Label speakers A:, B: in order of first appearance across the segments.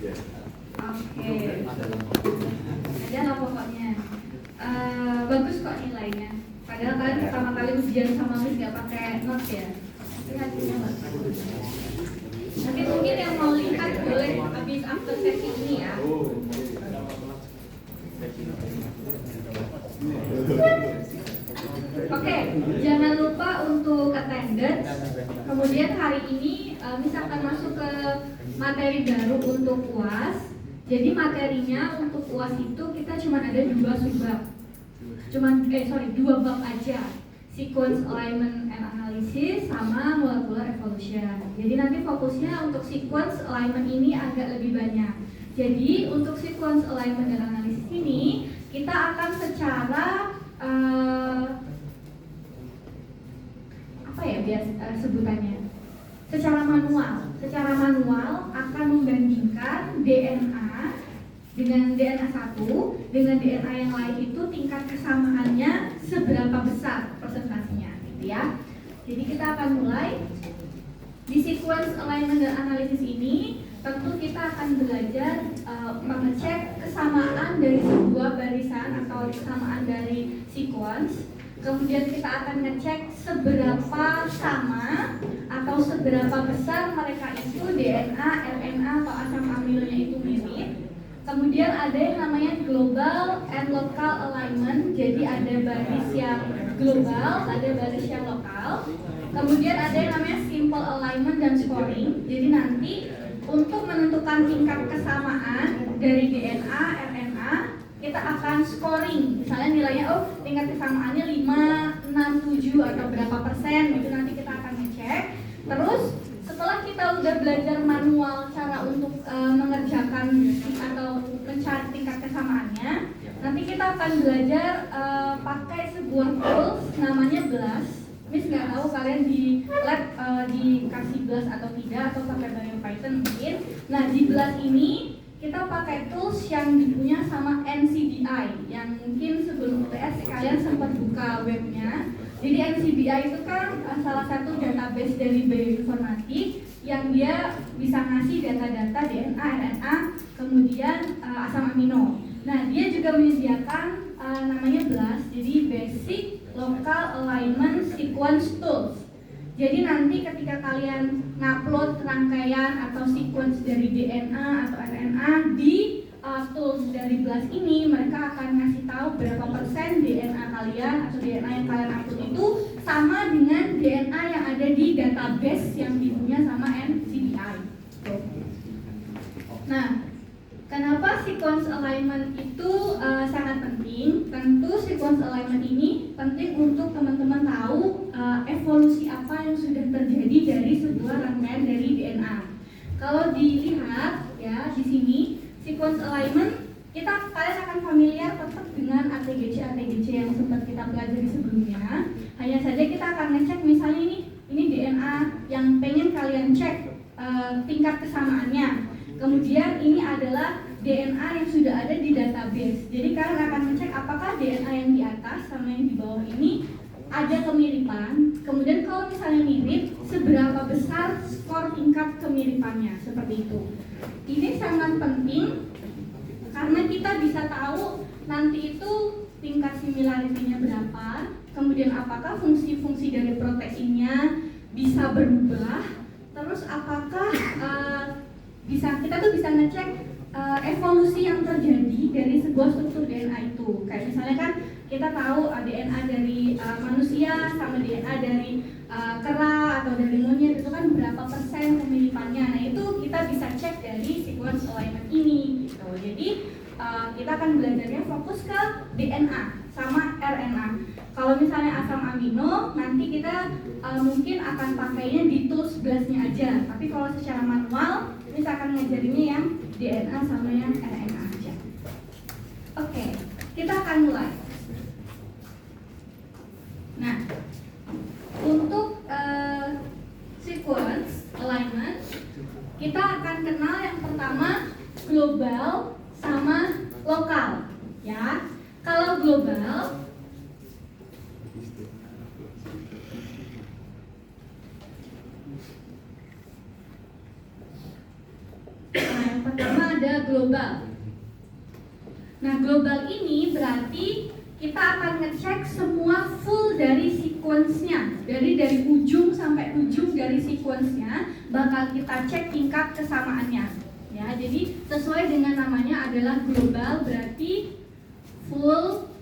A: Oke. Ada lah pokoknya. Bagus kok nilainya. Padahal kalian pertama kali ujian sama Miss nggak pakai notes ya. Tapi hasilnya bagus. Nanti mungkin yang mau lihat boleh habis after sesi ini ya. Oke, jangan lupa untuk attendance. Kemudian hari ini misalkan masuk ke materi baru untuk UAS. Jadi materinya untuk UAS itu kita cuma ada dua subbab. Dua bab aja. Sequence alignment and analysis sama molecular evolution. Jadi nanti fokusnya untuk sequence alignment ini agak lebih banyak. Jadi untuk sequence alignment dan analisis ini kita akan secara sebutannya secara manual akan membandingkan DNA dengan DNA satu dengan DNA yang lain itu tingkat kesamaannya seberapa besar presentasinya gitu ya. Jadi kita akan mulai di sequence alignment dan analisis ini. Tentu kita akan belajar mengecek kesamaan dari sebuah barisan atau kesamaan dari sequence. Kemudian kita akan ngecek seberapa sama atau seberapa besar mereka itu DNA, RNA atau asam aminonya itu mirip. Kemudian ada yang namanya global and local alignment. Jadi ada baris yang global, ada baris yang lokal. Kemudian ada yang namanya simple alignment dan scoring. Jadi nanti untuk menentukan tingkat kesamaan dari DNA, RNA, kita akan scoring. Misalnya nilainya tingkat kesamaannya 5, 6, 7 atau berapa persen gitu nanti kita akan ngecek. Terus setelah kita udah belajar manual cara untuk mengerjakan atau mencari tingkat kesamaannya, nanti kita akan belajar pakai sebuah tools namanya BLAS. Miss nggak tahu kalian di lab dikasih BLAS atau tidak atau pakai Python mungkin. Nah di BLAS ini kita pakai tools yang dipunya sama NCBI yang mungkin sebelum UTS kalian sempat buka webnya. Jadi NCBI itu kan salah satu database dari bioinformatik yang dia bisa ngasih data-data DNA, RNA, kemudian asam amino. Nah dia juga menyediakan namanya BLAS, jadi Basic Local Alignment Sequence Tools. Jadi nanti ketika kalian ngupload rangkaian atau sequence dari DNA atau RNA di tools dari BLAS ini, mereka akan ngasih tahu berapa persen DNA kalian atau DNA yang kalian upload itu sama dengan DNA yang ada di database yang dipunya sama NCBI. Nah, kenapa sequence alignment itu sangat penting? Tentu sequence alignment ini penting untuk teman-teman tahu evolusi apa yang sudah terjadi dari sebuah rangkaian dari DNA. Kalau dilihat ya di sini sequence alignment, kalian akan familiar tetap dengan ATGC yang sempat kita pelajari sebelumnya. Hanya saja kita akan ngecek misalnya ini DNA yang pengen kalian cek tingkat kesamaannya. Kemudian ini adalah DNA yang sudah ada di database. Jadi kalian akan ngecek apakah DNA yang di atas sama yang di bawah ini ada kemiripan. Kemudian kalau misalnya mirip, seberapa besar skor tingkat kemiripannya, seperti itu. Ini sangat penting karena kita bisa tahu nanti itu tingkat similarity-nya berapa, kemudian apakah fungsi-fungsi dari proteinnya bisa berubah, terus apakah kita bisa ngecek evolusi yang terjadi dari sebuah struktur DNA itu. Kayak misalnya kan kita tahu DNA dari manusia sama DNA dari kera atau dari monyet itu kan berapa persen kemiripannya. Nah itu kita bisa cek dari sequence alignment ini gitu. Jadi kita akan belajarnya fokus ke DNA sama RNA. Kalau misalnya asam amino nanti kita mungkin akan pakainya di tools BLAS-nya aja. Tapi kalau secara manual kita akan ngajarinnya yang DNA sama yang RNA aja. Oke, kita akan mulai. Nah, untuk sequence alignment kita akan kenal yang pertama global sama lokal, ya. Kalau global yang pertama ada global. Nah, global ini berarti kita akan ngecek semua full dari sequence-nya. Dari ujung sampai ujung dari sequence-nya bakal kita cek tingkat kesamaannya. Ya, jadi sesuai dengan namanya adalah global, berarti full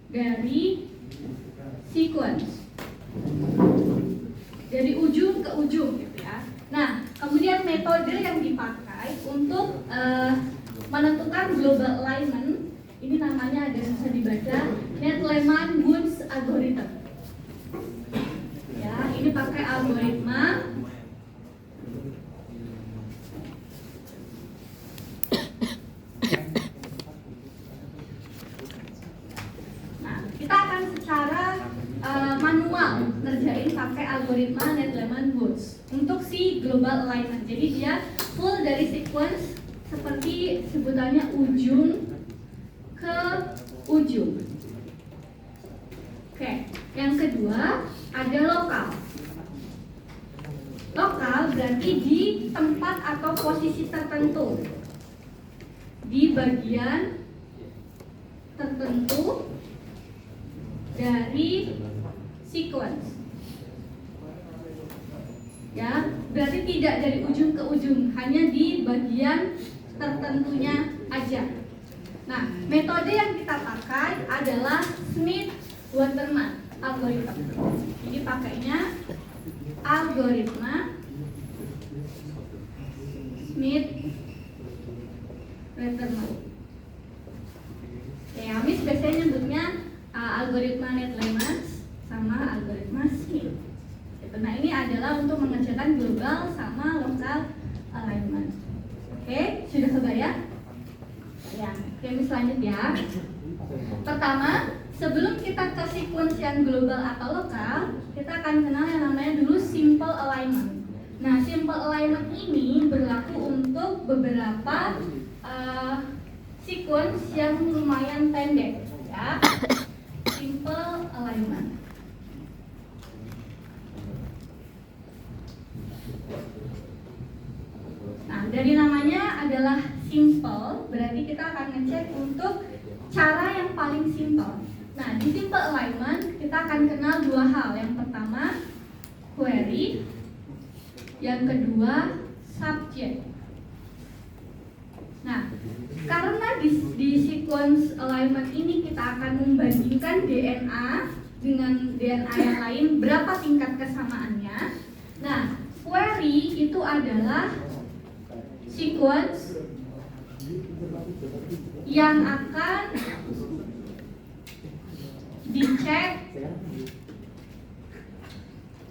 A: dari sequence. Dari ujung ke ujung gitu ya. Nah, kemudian metode yang dipakai untuk menentukan global alignment ini namanya ada susah dibaca, Needleman-Wunsch algorithm. Ya, ini pakai algoritma kita akan secara manual ngerjain pakai algoritma Needleman-Wunsch untuk si global alignment. Jadi dia full dari sequence seperti sebutannya ujung ke ujung. Oke, yang kedua ada lokal. Lokal berarti di tempat atau posisi tertentu, di bagian tertentu dari sequence. Ya, berarti tidak dari ujung ke ujung, hanya di bagian tertentunya aja. Nah, metode yang kita pakai adalah Smith-Waterman algorithm. Jadi pakainya algoritma Smith-Waterman. Ya, Miss biasanya nyebutnya algoritma Needleman sama algoritma Smith. Nah, ini adalah untuk mengerjakan global sama lokal alignment. Oke, sudah kebayang? Ya, oke, selanjutnya ya. Pertama, sebelum kita ke sequence yang global atau lokal, kita akan kenal yang namanya dulu simple alignment. Nah, simple alignment ini berlaku untuk beberapa sequence yang lumayan pendek, ya. Simple alignment. Nah, dari namanya adalah simple, berarti kita akan ngecek untuk cara yang paling simple. Nah, di simple alignment kita akan kenal dua hal. Yang pertama, query. Yang kedua, subject. Nah, karena di sequence alignment ini kita akan membandingkan DNA dengan DNA yang lain, berapa tingkat kesamaannya. Nah, query itu adalah sequence yang akan dicek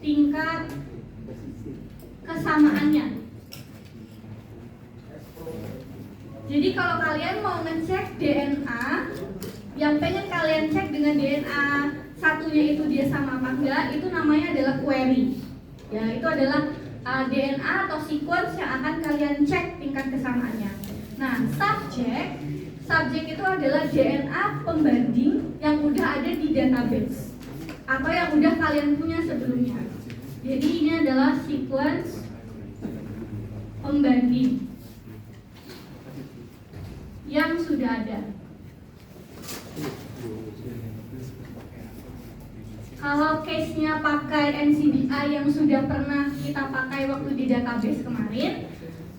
A: tingkat kesamaannya. Jadi kalau kalian mau ngecek DNA, yang pengen kalian cek dengan DNA satunya itu dia sama apa enggak, itu namanya adalah query. Ya, itu adalah DNA atau sequence yang akan kalian cek tingkat kesamaannya. Nah, subjek itu adalah DNA pembanding yang udah ada di database atau yang udah kalian punya sebelumnya. Jadi ini adalah sequence pembanding yang sudah ada. Kalau case-nya pakai NCBI yang sudah pernah kita pakai waktu di database kemarin,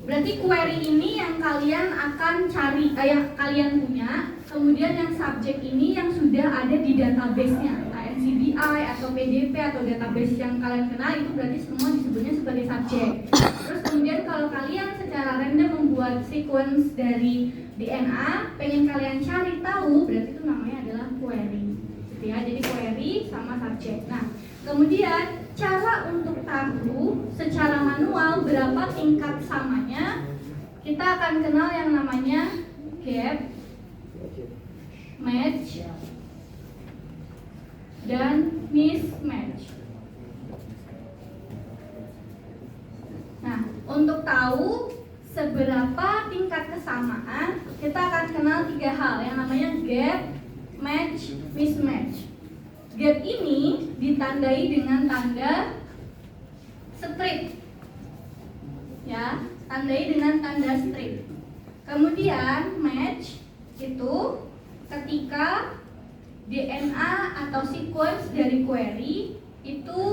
A: berarti query ini yang kalian akan cari, yang kalian punya. Kemudian yang subjek ini yang sudah ada di database-nya, NCBI atau PDP atau database yang kalian kenal, itu berarti semua disebutnya sebagai subjek. Terus kemudian kalau kalian secara random membuat sequence dari DNA, pengen kalian cari tahu, berarti itu namanya adalah query. Ya, jadi query sama subjek. Nah, kemudian cara untuk tahu secara manual berapa tingkat samanya, kita akan kenal yang namanya gap, match, dan mismatch. Nah, untuk tahu seberapa tingkat kesamaan, kita akan kenal tiga hal yang namanya gap, match, mismatch. Gap ini ditandai dengan tanda strip. Ya, tandai dengan tanda strip. Kemudian match itu ketika DNA atau sequence dari query itu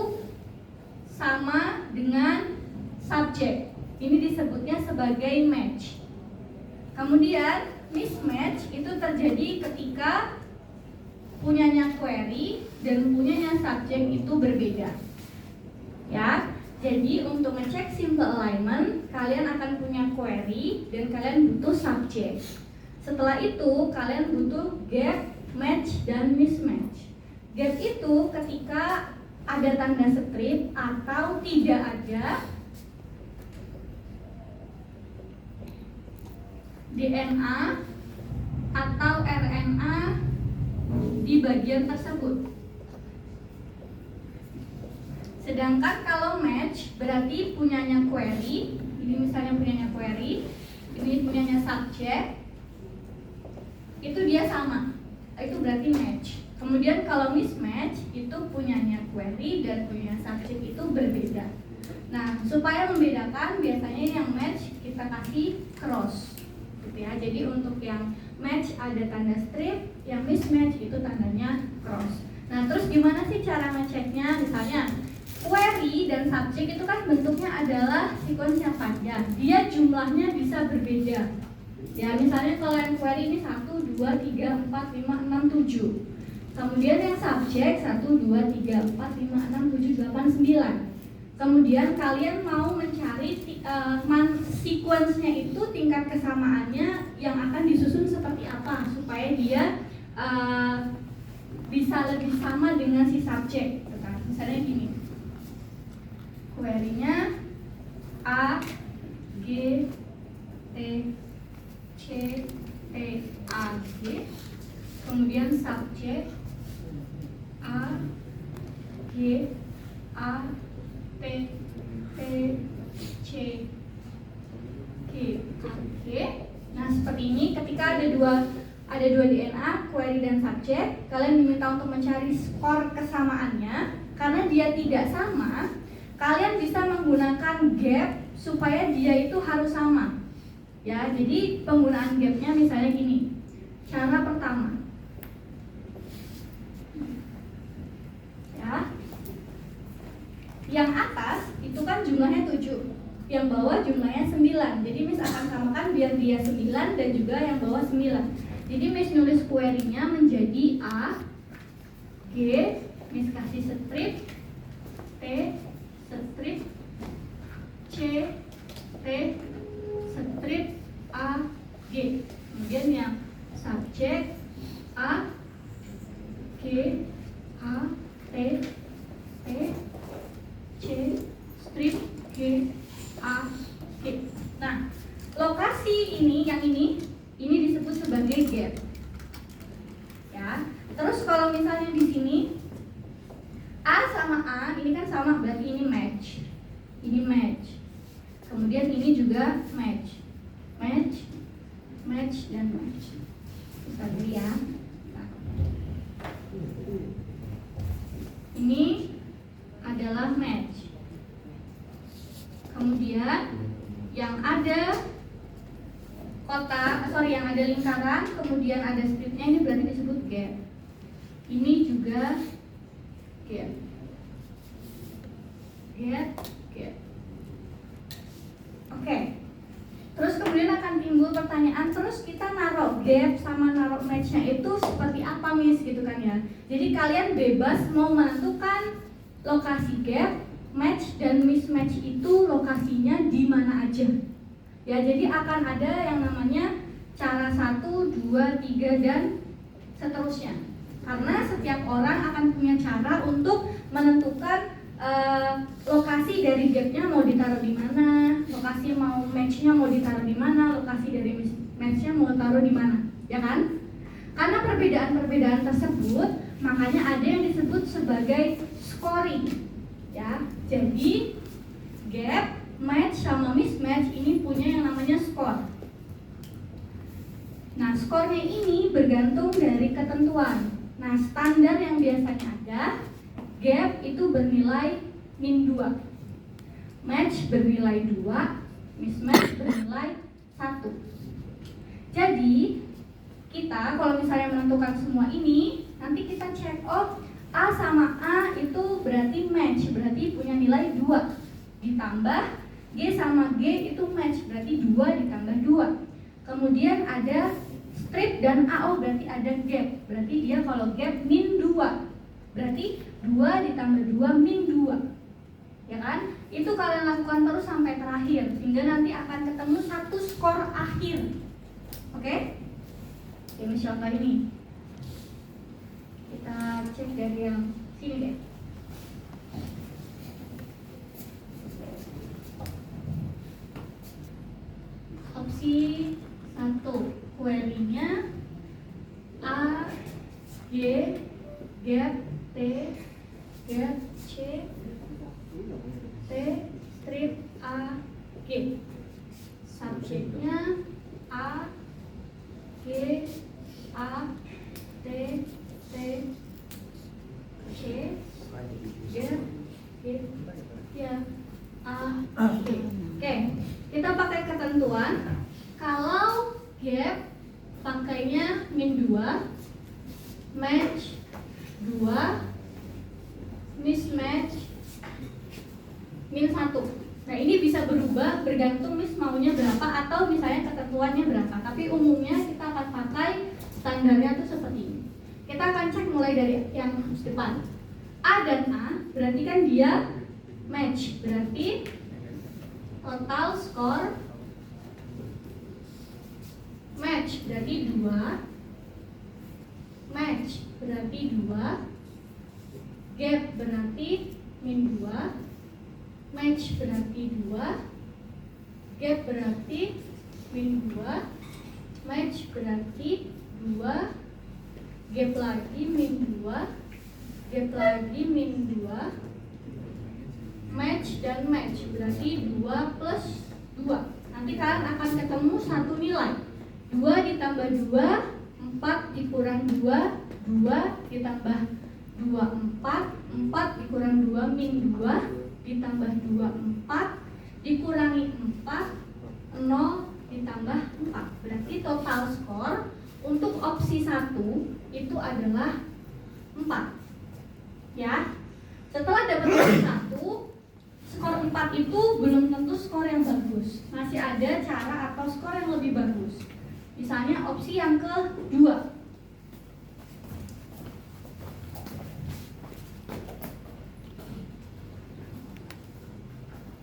A: sama dengan subjek. Ini disebutnya sebagai match. Kemudian mismatch itu terjadi ketika punyanya query dan punyanya subjek itu berbeda. Ya, jadi untuk ngecek simple alignment, kalian akan punya query dan kalian butuh subjek. Setelah itu kalian butuh gap, match, dan mismatch. Gap itu ketika ada tanda strip atau tidak ada DNA atau RNA di bagian tersebut. Sedangkan kalau match berarti punyanya query, ini misalnya punyanya query, ini punyanya subjek, itu dia sama, itu berarti match. Kemudian kalau mismatch itu punyanya query dan punya subjek itu berbeda. Nah, supaya membedakan biasanya yang match kita kasih cross, gitu ya. Jadi untuk yang match ada tanda strip, yang mismatch itu tandanya cross. Nah, terus gimana sih cara ngeceknya? Misalnya query dan subjek itu kan bentuknya adalah sequence yang panjang, dia jumlahnya bisa berbeda. Ya, misalnya kalau yang query ini 1, 2, 3, 4, 5, 6, 7. Kemudian yang subjek 1, 2, 3, 4, 5, 6, 7, 8, 9. Kemudian kalian mau mencari sequence-nya itu tingkat kesamaannya yang akan disusun seperti apa supaya dia bisa lebih sama dengan si subjek. Misalnya gini, query-nya A, G, T, C, T, A, G. Kemudian subjek A, G, A, T, T, C, G, A, G. Nah, seperti ini ketika ada dua DNA, query dan subjek, kalian diminta untuk mencari skor kesamaannya. Karena dia tidak sama, kalian bisa menggunakan gap supaya dia itu harus sama. Ya, jadi penggunaan gapnya misalnya gini. Cara pertama, ya, yang atas itu kan jumlahnya 7, yang bawah jumlahnya 9. Jadi Miss akan samakan biar dia 9 dan juga yang bawah 9. Jadi Miss nulis query-nya menjadi A, G, Miss kasih strip, T, strip, C, T, strip, A, G. Kemudian yang subjek A, G, A, T, T, C, strip, G, A, G. Nah, lokasi ini, yang ini disebut sebagai gap. Ya. Terus kalau misalnya di sini A sama A, ini kan sama, berarti ini match. Ini match. Kemudian ini juga match. Match, match, dan match. Bisa dulu ya. Nah. Ini adalah match. Kemudian yang ada yang ada lingkaran, kemudian ada stripnya, ini berarti disebut gap. Ini juga gap. Gap, gap. Oke. Terus kemudian akan timbul pertanyaan, terus kita naruh gap sama naruh match-nya itu seperti apa, Miss, gitu kan ya. Jadi kalian bebas mau menentukan lokasi gap, match, dan mismatch itu lokasinya di mana aja. Ya, jadi akan ada yang namanya cara 1, 2, 3, dan seterusnya. Karena setiap orang akan punya cara untuk menentukan lokasi dari gapnya mau ditaruh di mana, lokasi mau matchnya mau ditaruh di mana, lokasi dari matchnya mau taruh di mana, ya kan? Karena perbedaan-perbedaan tersebut, makanya ada yang disebut sebagai scoring, ya. Jadi gap, match, sama mismatch ini punya yang namanya skor. Nah, skornya ini bergantung dari ketentuan. Nah, standar yang biasanya ada, gap itu bernilai min 2, match bernilai 2, mismatch bernilai 1. Jadi kita kalau misalnya menentukan semua ini, nanti kita cek, oh A sama A itu berarti match, berarti punya nilai 2. Ditambah G sama G itu match, berarti 2 ditambah 2. Kemudian ada strip dan AO, berarti ada gap, berarti dia kalau gap min 2, berarti 2 ditambah 2 min 2, ya kan? Itu kalian lakukan terus sampai terakhir, sehingga nanti akan ketemu satu skor akhir. Oke? Ini contoh ini. Kita cek dari yang sini deh. Opsi 1, query-nya A, G, get, T, get, C, T, strip A, G. Subjeknya A, G, A, T, T, C, G, G, ya, A, G. Oke, kita pakai ketentuan. Kalau gap pakainya min 2, match 2, mismatch min 1. Nah ini bisa berubah bergantung Miss maunya berapa atau misalnya ketentuannya berapa. Tapi umumnya kita akan pakai standarnya tuh seperti ini. Kita akan cek mulai dari yang depan. A dan A berarti kan dia match, berarti total score match berarti 2, match berarti 2, gap berarti min 2, match berarti 2, gap berarti min 2, match berarti 2, gap lagi min 2, gap lagi min 2, match dan match berarti 2 plus 2. Nanti kalian akan ketemu satu nilai, 2 ditambah 2, 4 dikurang 2, 2 ditambah 2, 4, 4 dikurang 2 min 2, ditambah 2, 4 dikurangi 4, 0 ditambah 4. Berarti total skor untuk opsi 1 itu adalah 4. Ya. Setelah dapat opsi 1, skor 4 itu belum tentu skor yang bagus. Masih ada cara atau skor yang lebih bagus. Misalnya opsi yang kedua.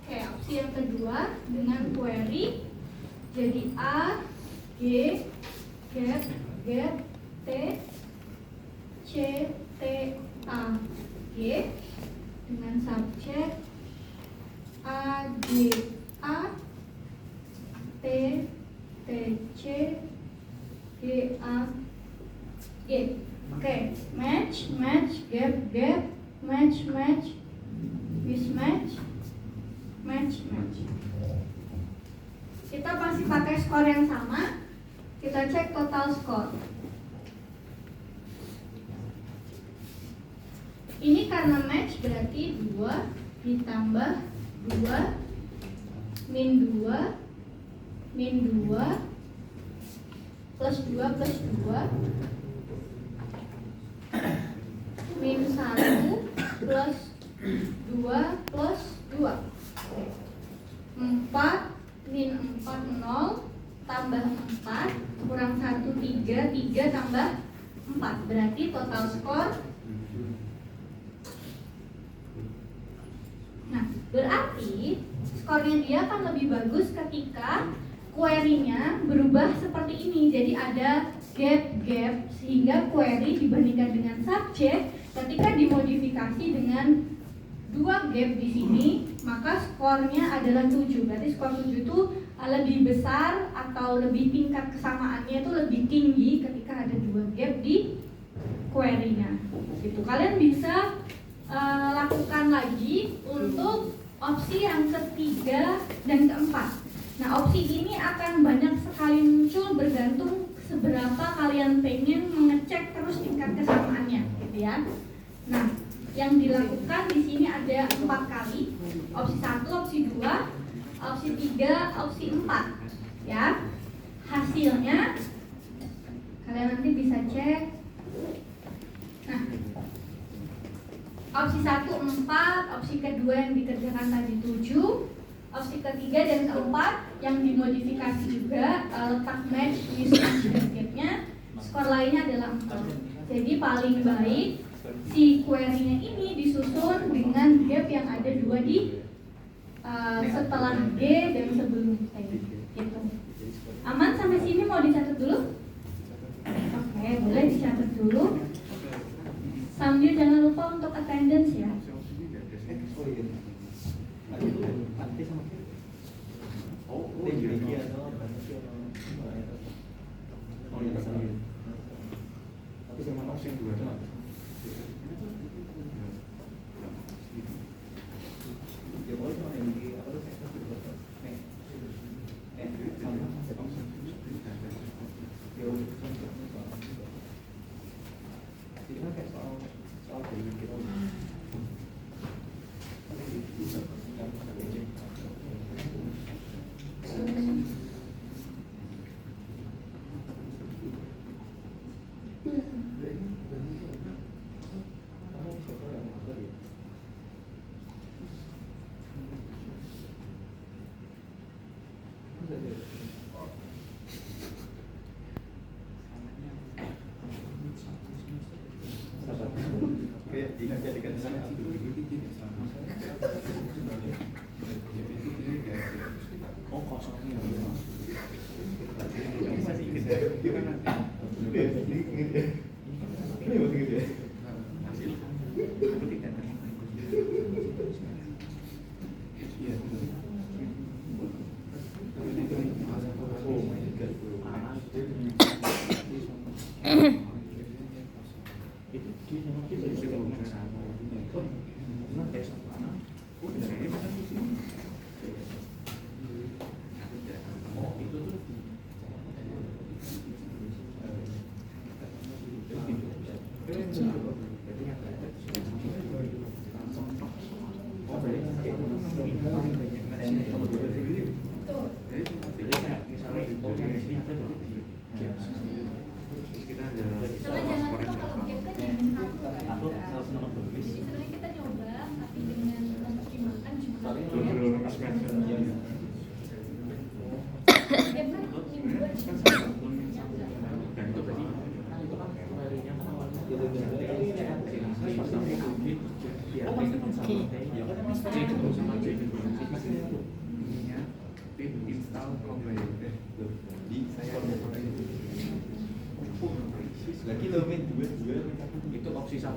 A: Oke, opsi yang kedua dengan query jadi A, G, get, T, C, T, A, G dengan subjek A, G, A, T, T, C, G, A, G. Oke, match, match, gap, gap, match, match, mismatch, match, match. Kita masih pakai skor yang sama. Kita cek total skor. Ini karena match berarti 2 ditambah 2 min 2 min 2 plus 2 plus 2 min 1 plus 2 plus 2 4 min 4 0 tambah 4 kurang 1 3 3 tambah 4 berarti total skor. Nah, berarti skornya dia akan lebih bagus ketika query-nya berubah seperti ini. Jadi ada gap-gap sehingga query dibandingkan dengan subjek ketika dimodifikasi dengan 2 gap di sini, maka skornya adalah 7. Berarti skor 7 itu lebih besar atau lebih tingkat kesamaannya itu lebih tinggi ketika ada 2 gap di query-nya. Gitu. Kalian bisa lakukan lagi untuk opsi yang ketiga dan keempat. Nah, opsi ini akan banyak sekali muncul bergantung seberapa kalian pengen mengecek terus tingkat kesamaannya, gitu ya. Nah, yang dilakukan di sini ada 4 kali. Opsi 1, opsi 2, opsi 3, opsi 4. Ya. Hasilnya cek. Nah, opsi 1 4, opsi kedua yang dikerjakan tadi 7, opsi ketiga dan keempat yang dimodifikasi juga, letak match, mismatch, dan gapnya, skor lainnya adalah 4. Jadi paling baik si query-nya ini disusun dengan gap yang ada 2 di setelah G dan sebelum T gitu. Aman sampai sini? Mau dicatat dulu? Oke, boleh dicatat dulu. Sambil jangan lupa untuk attendance ya.
B: Itu opsi 1.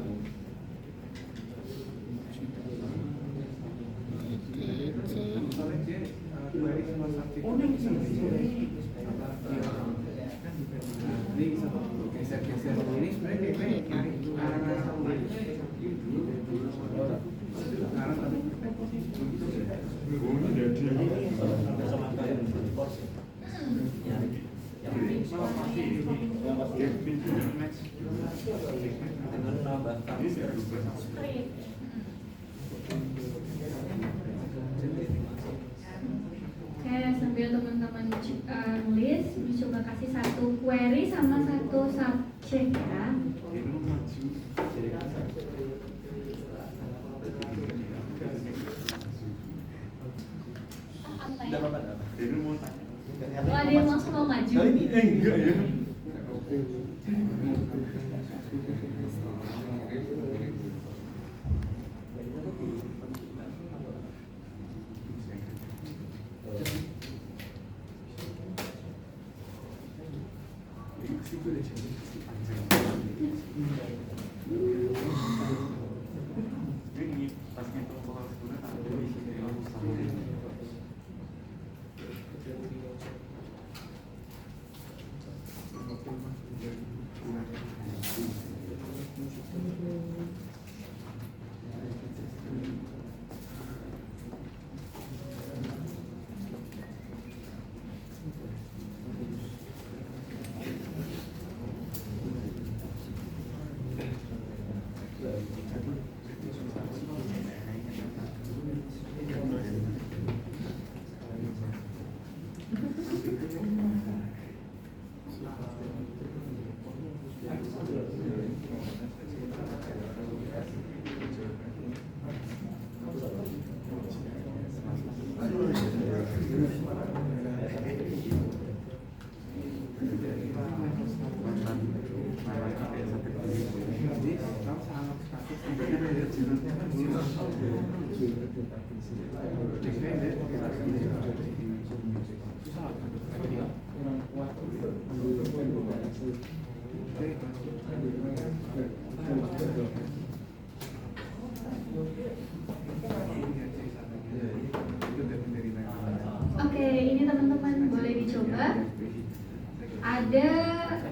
A: Oke, sambil teman-teman nulis, coba kasih satu query sama satu subject ya. Oh, ada yang langsung mau maju?
B: Enggak ya.
A: Oke, ini teman-teman boleh dicoba. Ada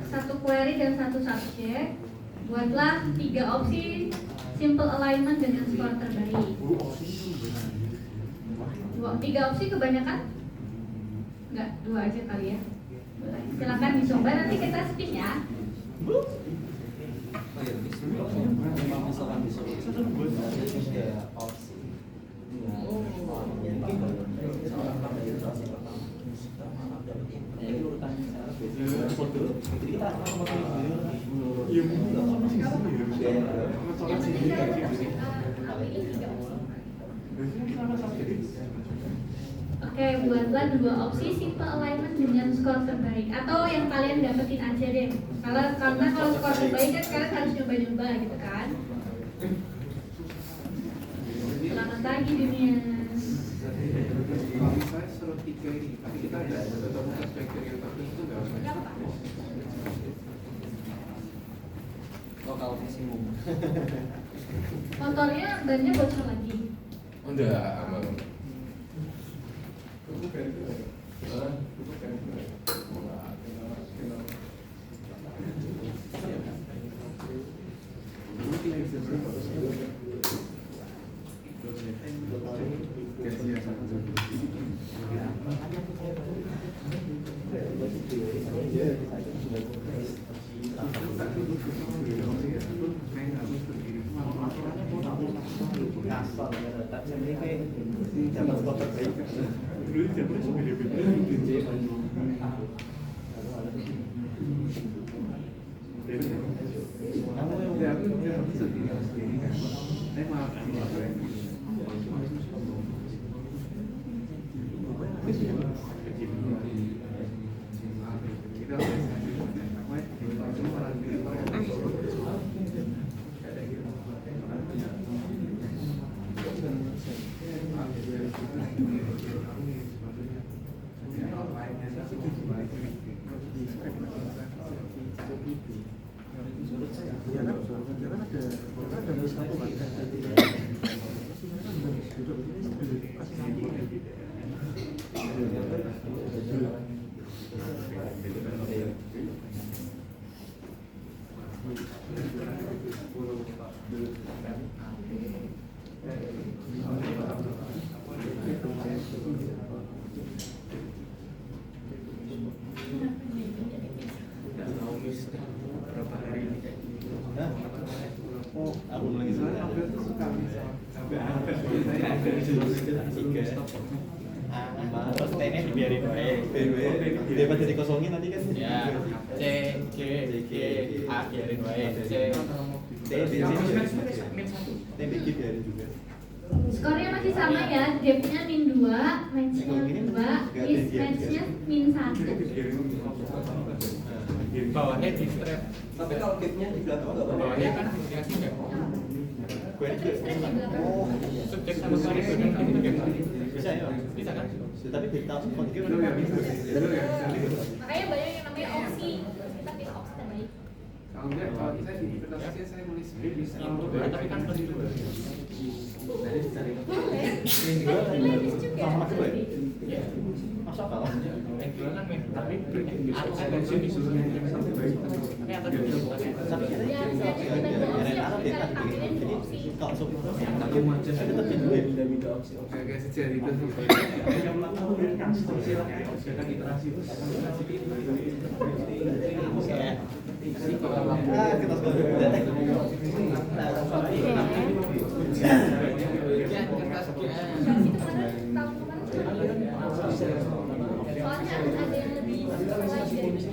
A: satu query dan satu subjek. Buatlah 3 opsi simple alignment dengan skor terbaik. 3 opsi kebanyakan? Enggak, 2 aja kali ya. Boleh. Silakan dicoba, nanti kita spin ya. Oke, buatlah 2 opsi simple alignment dengan skor terbaik atau yang kalian dapetin aja deh. Karena kalau skor terbaik kan kalian harus nyoba-nyoba gitu kan. Selamat pagi dunia.
B: Kalau misalnya suruh 3 ini, tapi kita ada tetap perspektif yang tertentu nggak apa?
C: Lokal maksimum.
A: Motornya bannya bocor lagi.
D: Enggak, aman.
C: Terus T-nya dibiarin daripada dikosongin nanti kan ya. C, G, A biarin wae. C, T di sini T biarin juga.
A: Skornya masih sama ya, depth-nya -2, match-nya 2, mismatch-nya -1.
C: Bawahnya di strap. Tapi kalau kitnya di belakang enggak bawahnya kan dikasih enggak? Oh, subjek sama query itu kan bisa ya? Bisa kan? Tapi beritahu konfigurasi kan bisa.
A: Makanya banyak yang namanya opsi. Kita pilih opsi terbaik.
B: Kalau enggak, kalau saya di interpretasinya saya nulis bisa.
C: Tapi kan plus 2.
A: Sama
C: juga ya? Iya. Masa kalah? Yang dua kan tapi ada sini tapi atau dua tapi kalau soal tetap beda opsi.
B: Kayak sejarah itu.
A: Soalnya ada yang lebih sesuai dari ini.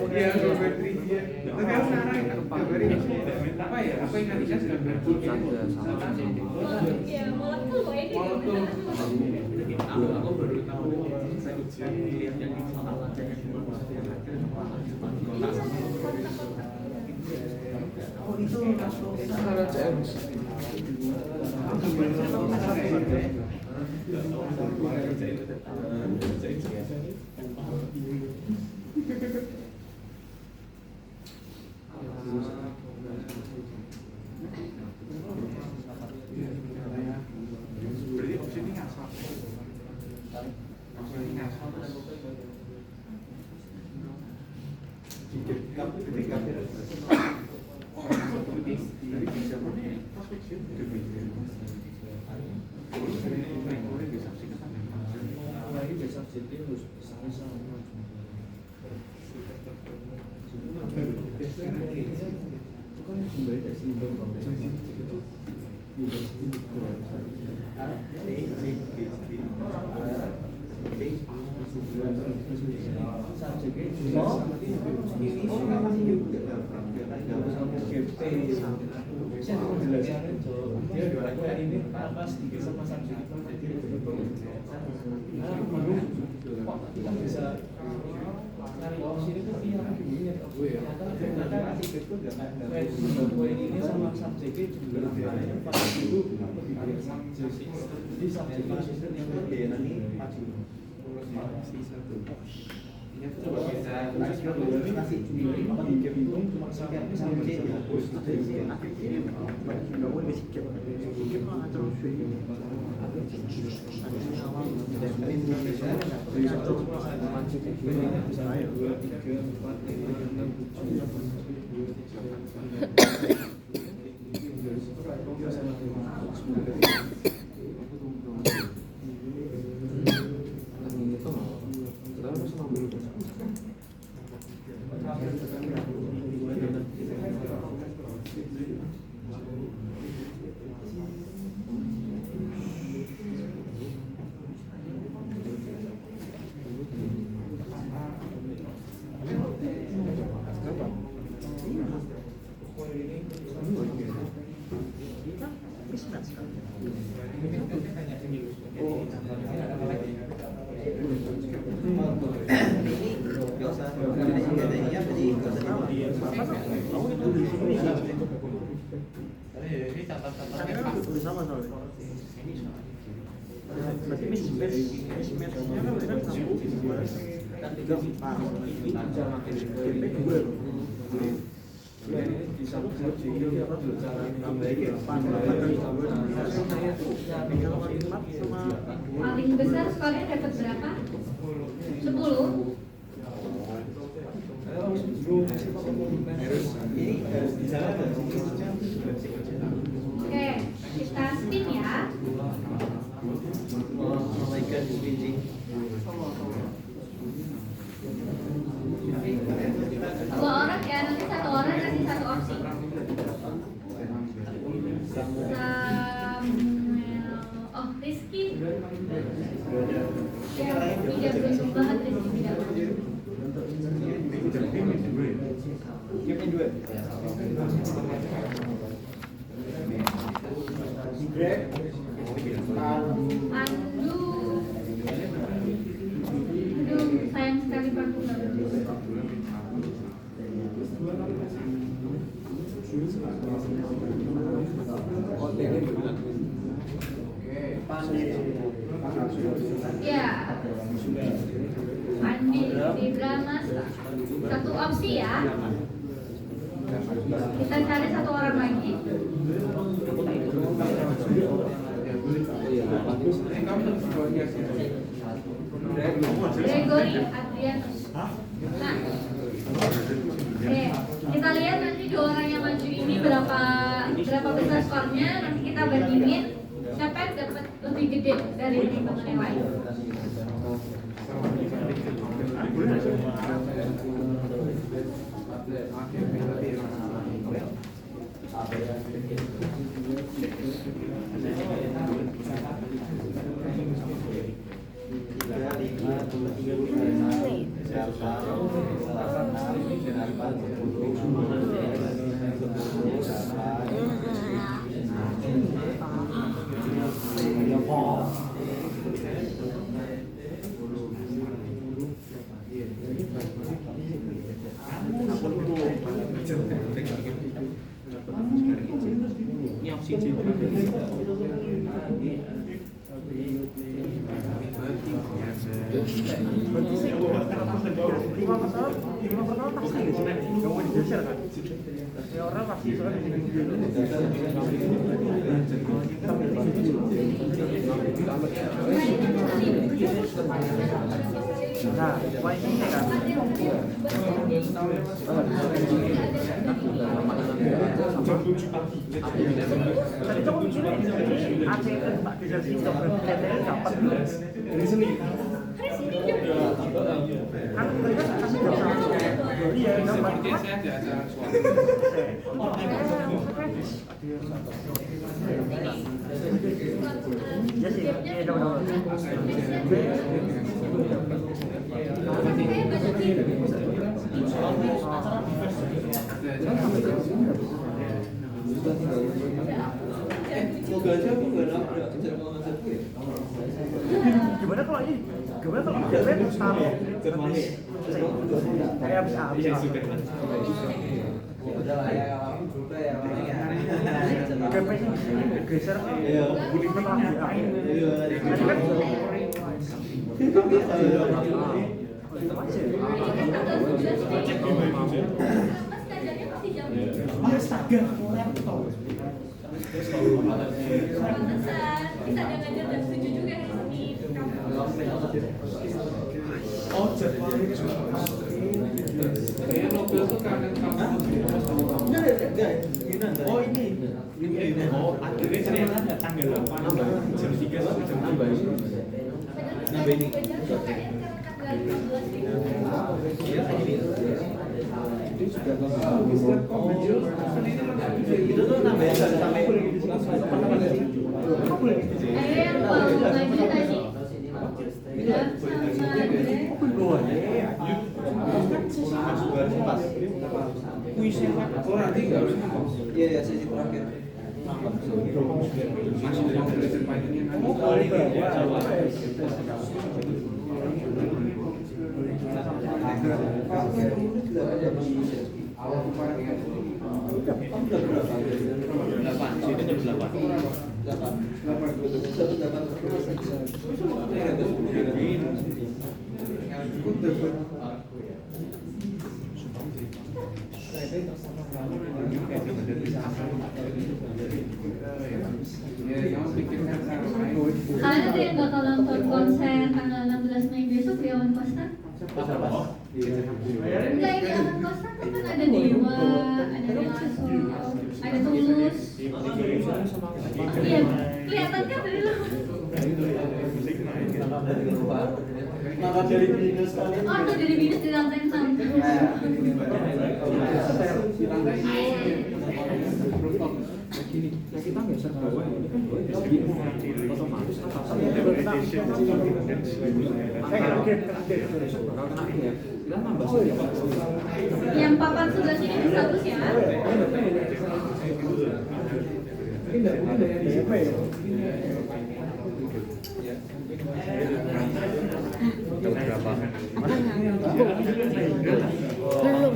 B: Iya, Tapi harus ngarahin ke Pak Ferry. Apa ya? Apa yang nggak bisa sudah berarti?
A: Iya, molekul kok ini.
B: Molekul. Aku baru tahu saya ujian yang oh itu cara CMS. Berarti opsi ini ngasal. Opsi ini ngasal.
A: Paling besar skornya dapat berapa? 10. Oke, kita spin ya. Dua orang ya, nanti satu orang kasih satu opsi. Oh, Rizky. Ya, tidak beruntung banget Rizky tidak beruntung. Aduh, sayang sekali Pak. Ya, Andi Bramasta. Satu opsi ya. Kita cari satu orang lagi. Gregory Adrianus. Nah, oke, kita lihat nanti dua orang yang maju ini berapa besar skornya. Nanti kita bandingin siapa yang dapat lebih gede dari teman-teman yang lain.
E: Berarti sih lima pertama pasti nggak sih? Nggak mau digeser kan? Ya orang pasti soalnya di sini dulu. Nah, paling ini kan. Tadi kamu mikirnya AC itu tak bisa sih, TTL dapat dari sini. Kan mereka kasih jam satu. Iya, dapat.
B: Sepertinya saya ada acara suatu.
E: Ya sih, iya dapat. Gimana kalau ini? Gimana kalau GP taruh habis kayak habis GP ini geser budikan lagi. Tadi kan
A: Astaga, laptop. Pantesan, kita ada ngajar jam 7 juga hari Senin.
B: Oh, kayaknya Nobel tuh kangen kamu.
C: Oh ini. Oh akhirnya ternyata tanggal 8 jam 3 sampai jam 6.
A: Nambah ini.
C: Itu tuh nambah sampai
A: Yang baru ngaji tadi.
B: Oh, nanti nggak harus ngomong.
F: Iya, sesi terakhir.
B: Masih mau belajar Python-nya nanti. Awal kemarin ya.
C: 8, sini jam 8.
B: Ya, yang pikirkan cara main.
A: Kalian ada yang bakal nonton konser tanggal 16 Mei besok di Awan Costa? Enggak, ini Awan Costa kan ada Dewa, ada Lasso, ada Tulus. Iya, kelihatan kan dari luar.
F: Maka dari minus kalian.
A: Oh, tuh dari minus di lantai 6.
B: Di lantai rooftop.
E: kita geser bawah ini kan otomatis atasnya kita nambah
A: Yang papan sebelah sini bagus ya.
G: Belum.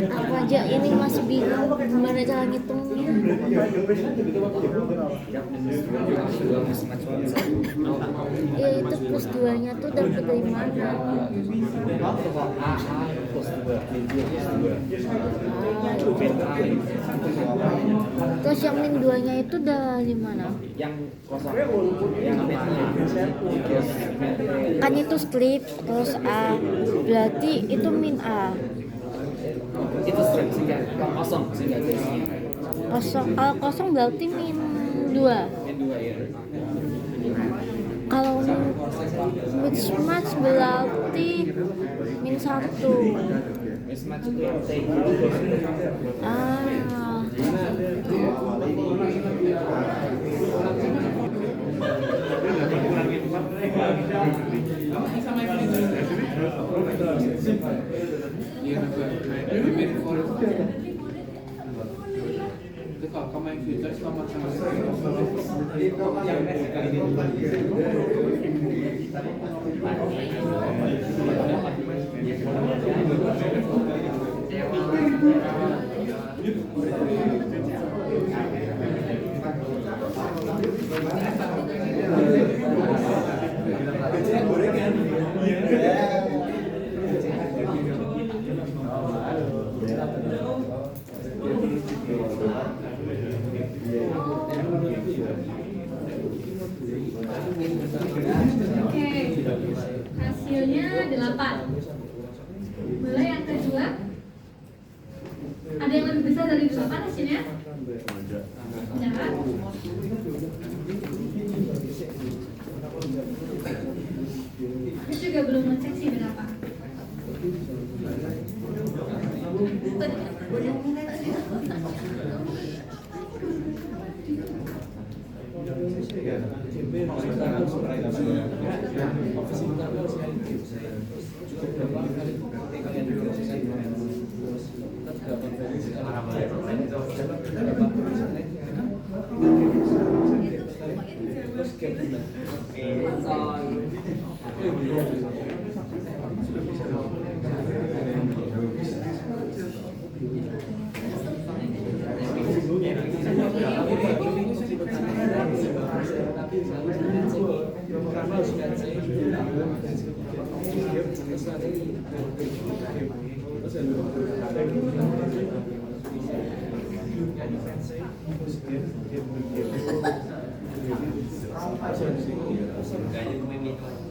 G: Aku aja ini masih bingung gimana cara ngitungnya. Ya itu plus 2-nya tuh dapat dari mana? Terus yang min 2-nya itu dari mana? Kan itu strip terus A, berarti itu min A.
F: Itu strip sehingga kosong sehingga garisnya.
G: Kosong, kalau kosong berarti min 2.
F: N2 ya.
G: Kalau mismatch berarti min 1.
F: Mismatch itu T.
G: Ah.
B: Iya, main itu kalau kamu main future selamat sama sekali.
A: hasilnya 8. Boleh yang kedua? Ada yang lebih besar dari 8 hasilnya? Enggak. Aku juga belum ngecek sih berapa.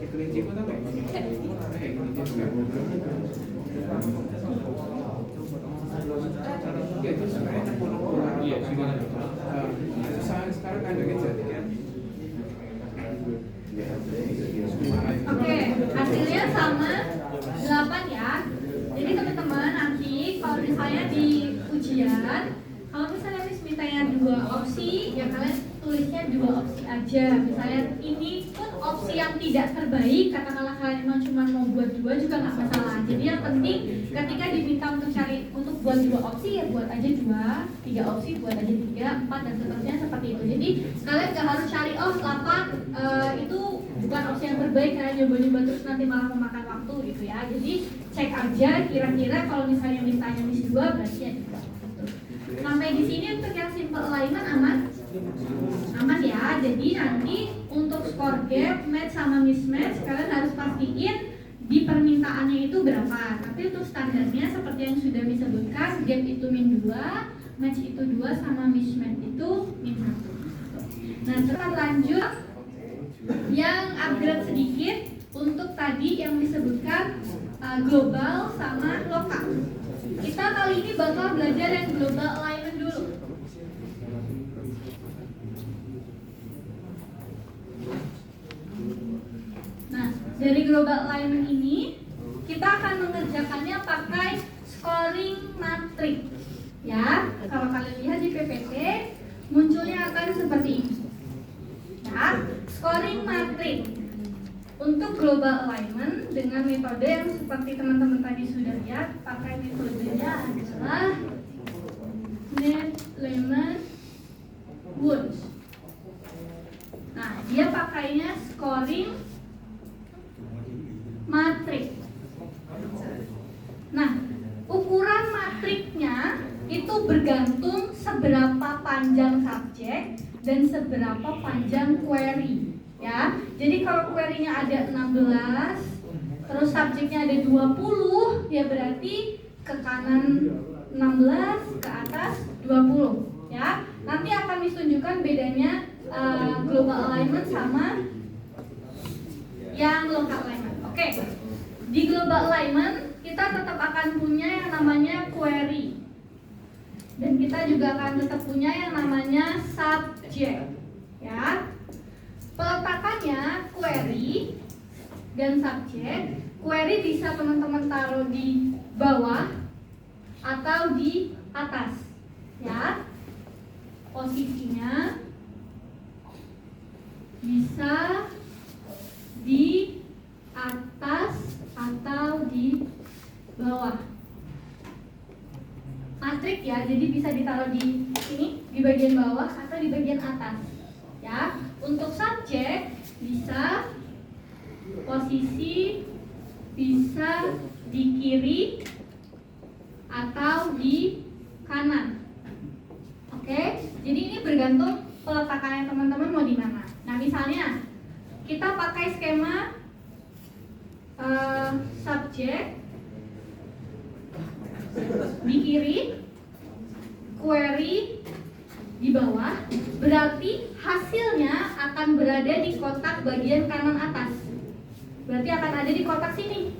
B: Kelinci kok kayak gini. Ya itu sebenarnya tempur-tempuran. Iya, sekarang ada kejadian.
A: Oke, hasilnya sama 8 ya. Jadi teman-teman nanti kalau misalnya di ujian, kalau misalnya Miss mintanya 2 opsi, ya kalian tulisnya 2 opsi aja. Misalnya ini pun opsi yang tidak terbaik, katakanlah kalian memang cuma mau buat 2 juga nggak masalah. Jadi yang penting ketika diminta untuk buat 2 opsi, ya buat aja 2, 3 opsi buat aja 3, 4 dan seterusnya seperti itu. Jadi kalian nggak harus cari 8 itu bukan opsi yang terbaik, kalian nyoba-nyoba terus nanti malah memakan waktu gitu ya. Jadi cek aja kira-kira kalau misalnya mintanya Miss 2 berarti ya 2. Sampai di sini untuk yang simple alignment aman? Aman ya. Jadi nanti untuk score gap, match sama mismatch kalian harus pastiin di permintaannya itu berapa. Tapi untuk standarnya seperti yang sudah disebutkan, gap itu -2, match itu 2, sama mismatch itu -1. Nah, setelah lanjut yang upgrade sedikit untuk tadi yang disebutkan global sama lokal. Kita kali ini bakal belajar yang global alignment dulu. Nah, dari global alignment ini kita akan mengerjakannya pakai scoring matrix. Ya, kalau kalian lihat di PPT munculnya akan seperti ini. Ya, scoring matrix untuk global alignment dengan metode yang seperti teman-teman tadi sudah lihat, pakai metodenya adalah Needleman-Wunsch. Nah, dia pakainya scoring matrix. Nah, ukuran matriksnya itu bergantung seberapa panjang subjek dan seberapa panjang query. Ya, jadi kalau query-nya ada 16, terus subjeknya ada 20, ya berarti ke kanan 16, ke atas 20. Ya, nanti akan ditunjukkan bedanya global alignment sama yang local alignment. Oke, di global alignment kita tetap akan punya yang namanya query, dan kita juga akan tetap punya yang namanya subject. Ya. Peletakannya query dan subjek. Query bisa teman-teman taruh di bawah atau di atas. Ya. Posisinya bisa di atas atau di bawah. Matriks ya, jadi bisa ditaruh di sini, di bagian bawah atau di bagian atas. Ya. Untuk subjek bisa posisi bisa di kiri atau di kanan. Oke, jadi ini bergantung peletakannya teman-teman mau di mana. Nah, misalnya kita pakai skema subjek di kiri, query di bawah, berarti hasilnya akan berada di kotak bagian kanan atas. berarti akan ada di kotak sini.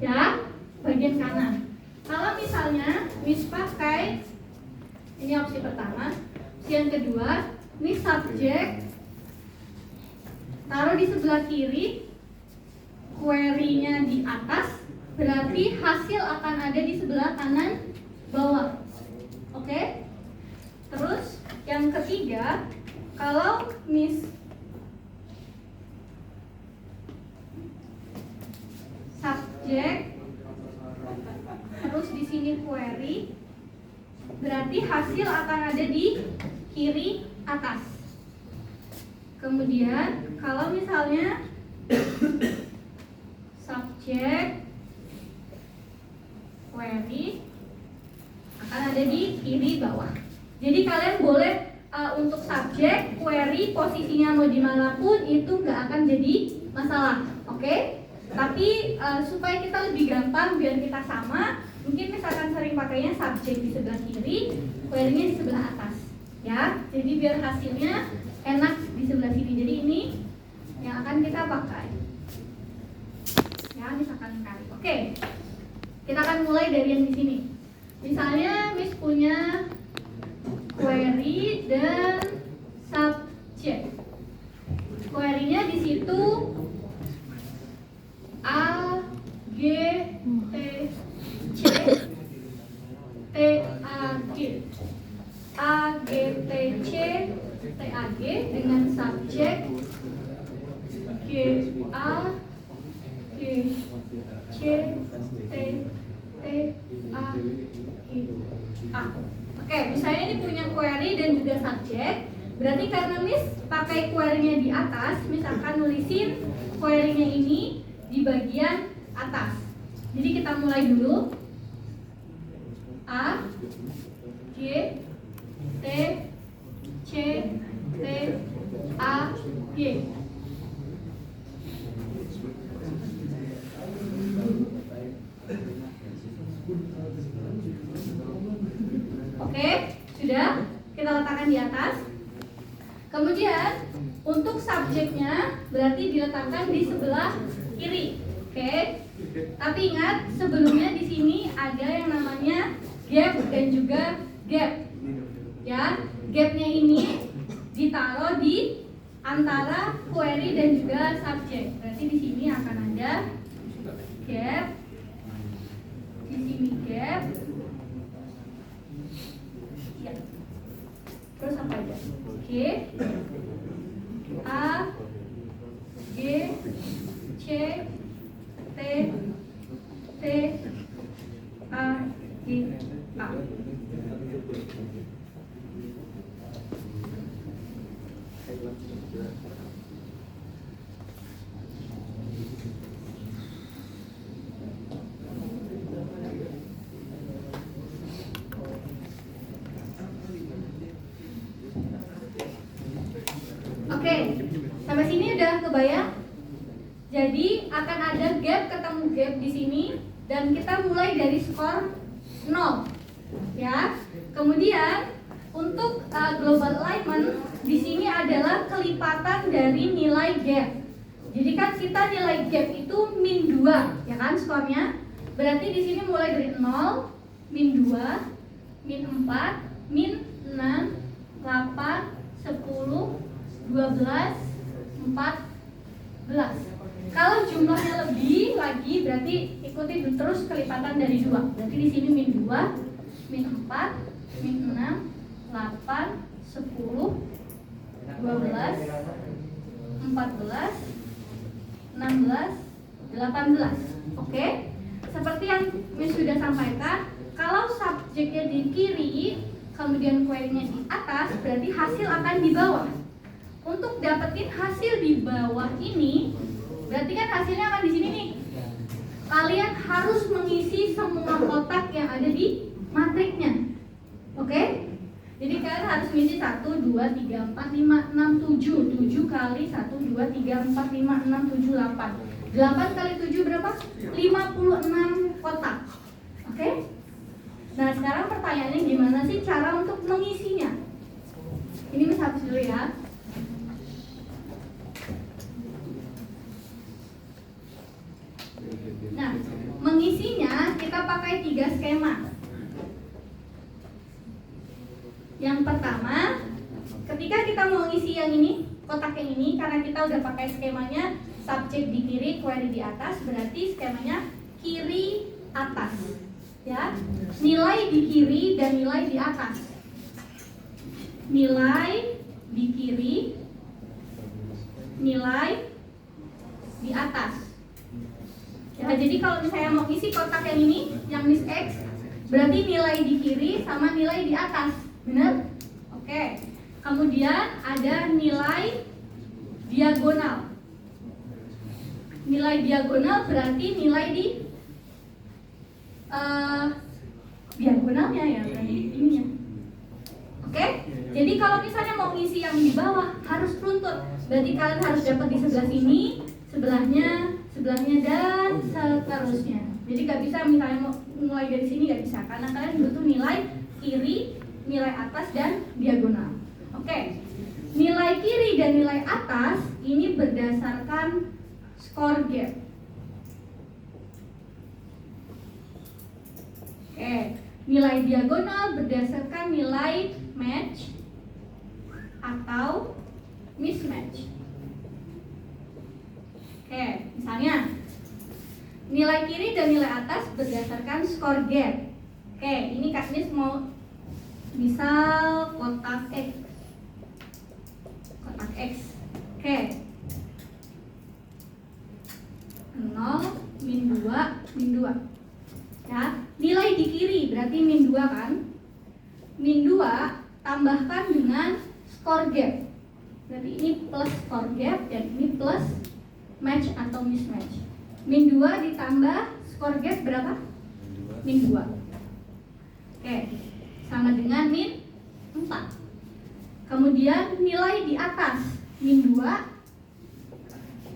A: Ya, bagian kanan. Kalau misalnya Miss pakai, ini opsi pertama, opsi yang kedua, ini subjek, taruh di sebelah kiri, query-nya di atas, berarti hasil akan ada di sebelah kanan bawah. Oke? Terus yang ketiga, kalau Miss subjek terus di sini query, berarti hasil akan ada di kiri atas. Kemudian kalau misalnya subjek query akan ada di kiri bawah. Jadi kalian boleh untuk subjek query posisinya mau dimanapun itu nggak akan jadi masalah, oke? Tapi supaya kita lebih gampang biar kita sama, mungkin misalkan sering pakainya subjek di sebelah kiri, query-nya di sebelah atas, ya. Jadi biar hasilnya enak di sebelah sini. Jadi ini yang akan kita pakai, ya, misalkan kali. Oke, kita akan mulai dari yang di sini. Misalnya Miss punya query dan subjek. Query-nya di situ A G T C T A G A G T C T A G dengan subjek G A G C T T A G A. Oke, misalnya ini punya query dan juga subjek, berarti karena Miss pakai query-nya di atas, Miss akan nulisin query-nya ini di bagian atas. Jadi kita mulai dulu. A G T C T A G. Oke, sudah kita letakkan di atas. Kemudian untuk subjeknya berarti diletakkan di sebelah kiri. Oke. Tapi ingat sebelumnya di sini ada yang namanya gap dan juga gap. Ya, gapnya ini ditaruh di antara query dan juga subjek. Berarti di sini akan ada gap. Di sini gap. Ya. Terus apa aja? Oke. A G C T T A G A. Oke, sampai sini udah kebayang? Jadi akan ada gap ketemu gap di sini dan kita mulai dari skor 0, ya. Kemudian untuk global alignment di sini adalah kelipatan dari nilai gap. Jadi kan kita nilai gap itu min 2, ya kan skornya. Berarti di sini mulai dari 0, min 2, min 4, min 6, 8, 10, 12, 14. Kalau jumlahnya lebih lagi berarti ikuti terus kelipatan dari 2. Berarti di sini min 2, min 4, min 6, 8, 10, 12, 14, 16, 18. Oke? Seperti yang Miss sudah sampaikan, kalau subjeknya di kiri, kemudian query-nya di atas, berarti hasil akan di bawah. Untuk dapetin hasil di bawah ini, berarti kan hasilnya akan di sini nih. Kalian harus mengisi semua kotak yang ada di matriknya. Oke? Jadi kalian harus mengisi 1, 2, 3, 4, 5, 6, 7. 7 kali 1, 2, 3, 4, 5, 6, 7, 8. 8 kali 7 berapa? 56 kotak. Oke? Nah sekarang pertanyaannya gimana sih cara untuk mengisinya? Ini Miss hapus dulu ya. pakai 3 skema. Yang pertama, ketika kita mau ngisi yang ini, kotak yang ini, karena kita udah pakai skemanya subjek di kiri, query di atas, berarti skemanya kiri atas, ya. Nilai di kiri dan nilai di atas. Nilai di kiri, nilai di atas. Ya, jadi kalau misalnya mau isi kotak yang ini, yang list X, berarti nilai di kiri sama nilai di atas, benar? Oke. Kemudian ada nilai diagonal. Nilai diagonal berarti nilai di diagonalnya ya, berarti ininya. Oke? Jadi kalau misalnya mau ngisi yang di bawah harus runtut. Berarti kalian harus dapat di sebelah sini, sebelahnya, dan seterusnya. Jadi gak bisa misalnya mau mulai dari sini gak bisa, karena kalian butuh nilai kiri, nilai atas dan diagonal. Oke. Nilai kiri dan nilai atas ini berdasarkan score gap. Oke. Nilai diagonal berdasarkan nilai match atau mismatch. Oke, misalnya nilai kiri dan nilai atas berdasarkan score gap. Oke, ini Kak Nis mau misal kotak X. Kotak X. Oke. 0, min 2, min 2. Ya, nilai di kiri berarti min 2 kan? Min 2 tambahkan dengan score gap. Berarti ini plus score gap dan ini plus match atau mismatch. Min 2 ditambah score gap berapa? Min 2. Oke, sama dengan min 4. Kemudian nilai di atas min 2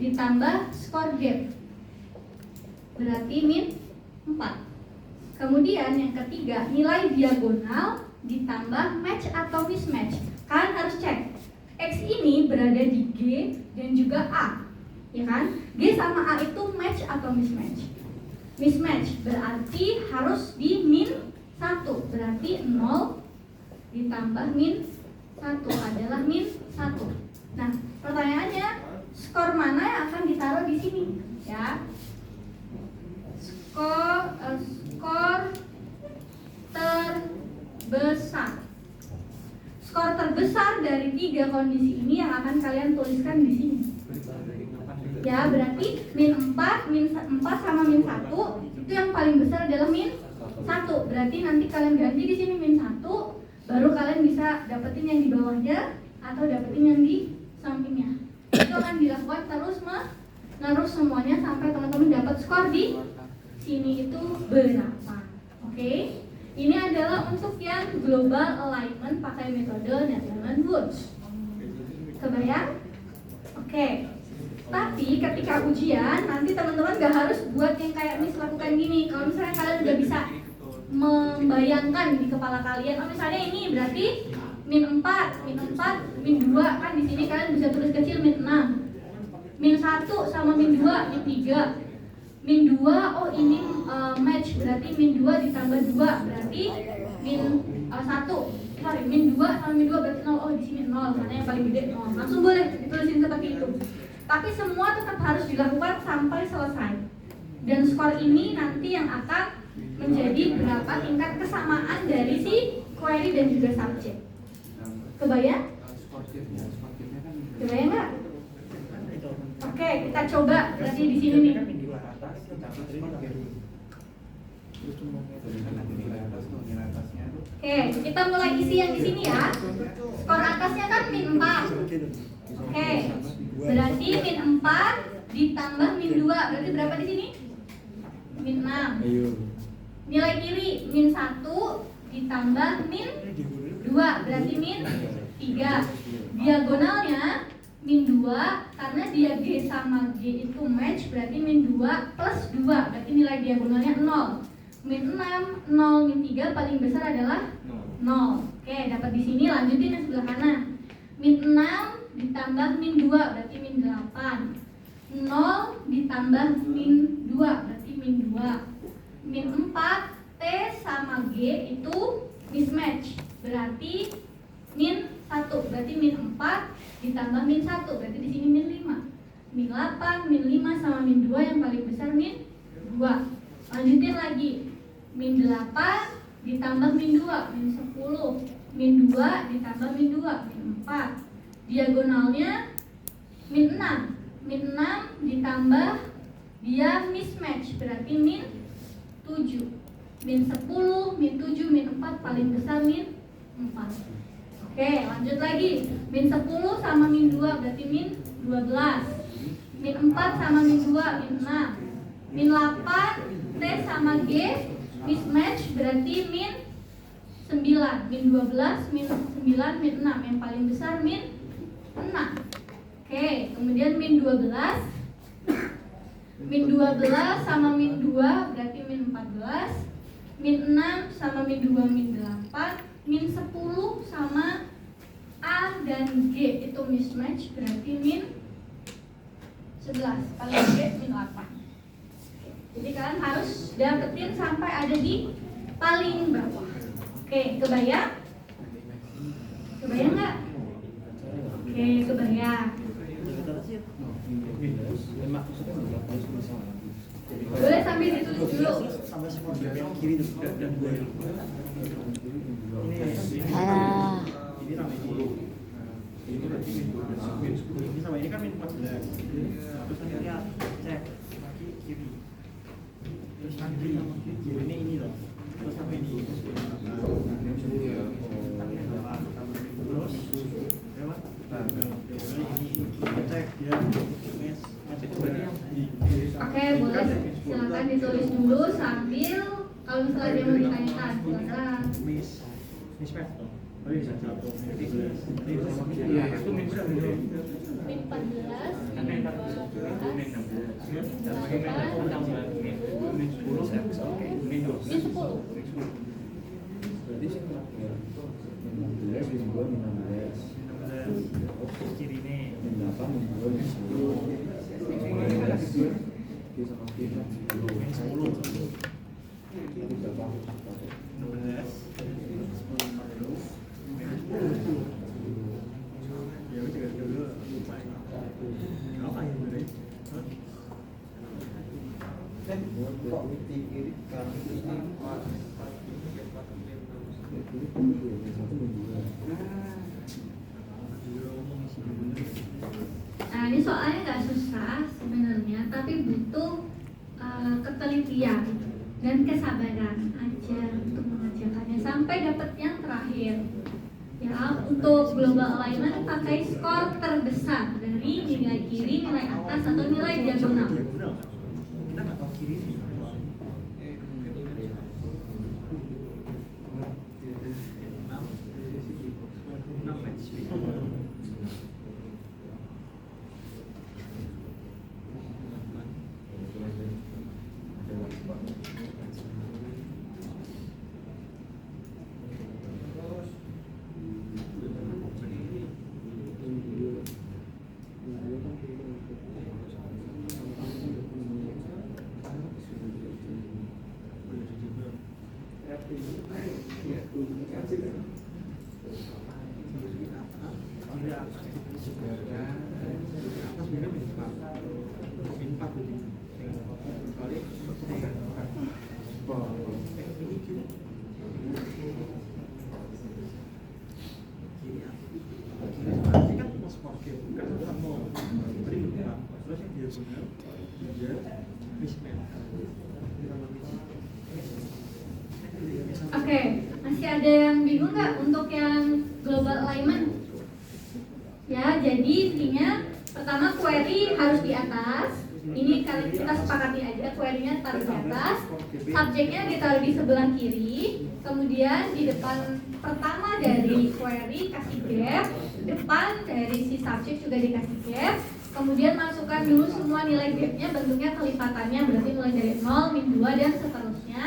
A: ditambah score gap berarti min 4. Kemudian yang ketiga, nilai diagonal ditambah match atau mismatch. Kalian harus cek X ini berada di G dan juga A, ya kan? G sama A itu match atau mismatch? Mismatch berarti harus di min 1, berarti 0 ditambah min 1 adalah min 1. Nah, pertanyaannya, skor mana yang akan ditaruh di sini? Ya, skor terbesar. Skor terbesar dari 3 kondisi ini yang akan kalian tuliskan di sini. Ya, berarti min 4 sama min 1 itu yang paling besar adalah min 1. Berarti nanti kalian ganti di sini min 1, baru kalian bisa dapetin yang di bawahnya atau dapetin yang di sampingnya. Itu akan dilakukan terus menerus semuanya sampai teman-teman dapat skor di sini itu berapa. Oke? Ini adalah untuk yang global alignment pakai metode Netherlands-Wunsch. Kebayang? Oke. Tapi ketika ujian nanti teman-teman gak harus buat yang kayak Miss lakukan gini. Kalau misalnya kalian udah bisa membayangkan di kepala kalian, oh misalnya ini berarti min 4, min 2, kan di sini kalian bisa tulis kecil min 6. Min 1 sama min 2, min 3. Min 2, oh ini match, berarti min 2 ditambah 2 berarti min 1. Sorry, min 2 sama min 2 berarti 0. Oh di sini 0, karena yang paling gede 0. Langsung boleh ditulisin seperti itu. Tapi semua tetap harus dilakukan sampai selesai. Dan skor ini nanti yang akan menjadi berapa tingkat kesamaan dari si query dan juga subjek. Kebayang? Kebayang nggak? Oke, kita coba berarti di sini nih. Oke, kita mulai isi yang di sini ya. Skor atasnya kan min 4. Oke, berarti min 4 ditambah min 2 berarti berapa di sini? Min 6. Nilai kiri min 1 ditambah min 2 berarti min 3. Diagonalnya min 2 karena dia G sama G itu match berarti min 2 plus 2 berarti nilai diagonalnya 0. Min 6, 0, min 3 paling besar adalah 0. Oke, dapat di sini, lanjutin yang sebelah kanan. Min 6 ditambah min 2 berarti min 8. 0 ditambah min 2 berarti min 2. min 4 T sama G itu mismatch, berarti min 1, berarti min 4 ditambah min 1, berarti di sini min 5. Min 8, min 5 sama min 2 yang paling besar min 2. Lanjutin lagi, min 8 ditambah min 2, min 10. Min 2 ditambah min 2, min 4. Diagonalnya min 6. Min 6 ditambah, dia mismatch, berarti min 7. Min 10, min 7, min 4 paling besar min 4. Oke, lanjut lagi. Min 10 sama min 2 berarti min 12. Min 4 sama min 2, min 6. Min 8 T sama G mismatch, berarti min 9. Min 12, min 9, min 6. Yang paling besar min 6. Oke, kemudian min 12. Min 12 sama min 2 berarti min 14. Min 6 sama min 2, min 8. Min 10 sama A dan G itu mismatch, berarti min 11. Paling gede min 8. Jadi kalian harus dapetin sampai ada di paling bawah. Oke, kebayang? Kebayang nggak? Oke, kebayang. Boleh sambil ditulis dulu.
G: Ah,
E: Ini sama ini kan min 14. Terus nanti lihat cek kaki kiri. Terus nanti ini loh. Terus sampai ini. Terus lewat. Ini cek dia mes.
A: Oke, boleh silakan ditulis dulu sambil kalau misalnya dia mau ditanyakan, silakan.
E: Mismatch dong. Oh iya, satu.
B: Iya, itu min 10.
A: Min 14, min 12, min 10.
E: Kiri ini.
A: Nah, ini soalnya nggak susah sebenarnya, tapi butuh ketelitian dan kesabaran aja untuk mengerjakannya sampai dapat yang terakhir. Ya, untuk global alignment pakai skor terbesar dari nilai kiri, nilai atas atau nilai diagonal.
E: Kita nggak tahu kiri ini.
A: Oke, masih ada yang bingung nggak untuk yang global alignment? Ya, jadi intinya pertama query harus di atas. Ini kali kita sepakati aja, query-nya taruh di atas, subjeknya ditaruh di sebelah kiri, kemudian di depan pertama dari query kasih gap, depan dari si subjek juga dikasih gap, kemudian masukkan dulu semua nilai gapnya, bentuknya kelipatannya, berarti mulai dari 0, min 2, dan seterusnya.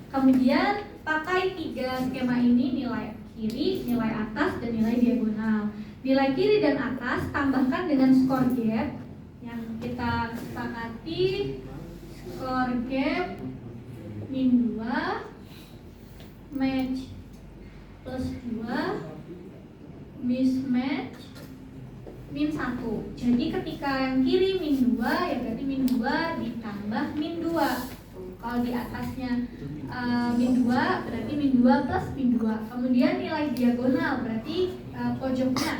A: Kemudian pakai 3 skema ini, nilai kiri, nilai atas, dan nilai diagonal. Nilai kiri dan atas tambahkan dengan skor gap yang kita sepakati, skor gap min 2, match plus 2, mismatch min 1. Jadi ketika yang kiri min 2, ya berarti min 2 ditambah min 2. Kalau di atasnya min 2, berarti min 2 plus min 2. Kemudian nilai diagonal, berarti pojoknya.